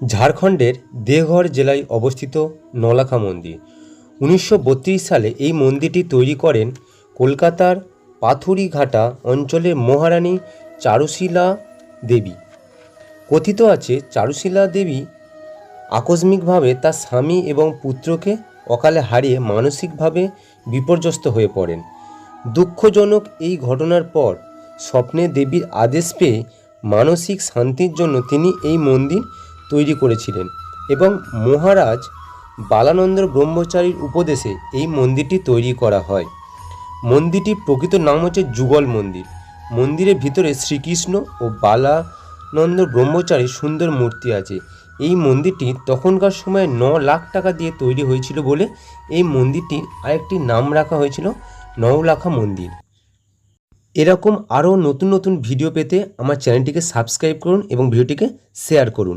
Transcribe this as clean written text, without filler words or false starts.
ঝাড়খণ্ডের দেওঘর জেলায় অবস্থিত নৌলাখা মন্দির। 1932 সালে এই মন্দিরটি তৈরি করেন কলকাতার পাথুরিঘাটা অঞ্চলের মহারানী চারুশীলা দেবী। কথিত আছে চারুশীলা দেবী আকস্মিকভাবে তার স্বামী এবং পুত্রকে অকালে হারিয়ে মানসিকভাবে বিপর্যস্ত হয়ে পড়েন। দুঃখজনক এই ঘটনার পর স্বপ্নে দেবীর আদেশ পেয়ে মানসিক শান্তির জন্য তিনি এই মন্দির তৈরি করেছিলেন এবং মহারাজ বালানন্দ ব্রহ্মচারীর উপদেশে এই মন্দিরটি তৈরি করা হয়। মন্দিরটির প্রকৃত নাম হচ্ছে যুগল মন্দির। মন্দিরের ভিতরে শ্রীকৃষ্ণ ও বালানন্দ ব্রহ্মচারীর সুন্দর মূর্তি আছে। এই মন্দিরটি তখনকার সময়ে 9 লাখ টাকা দিয়ে তৈরি হয়েছিল বলে এই মন্দিরটির আরেকটি নাম রাখা হয়েছিল নৌলাখা মন্দির। এরকম আরও নতুন নতুন ভিডিও পেতে আমার চ্যানেলটিকে সাবস্ক্রাইব করুন এবং ভিডিওটিকে শেয়ার করুন।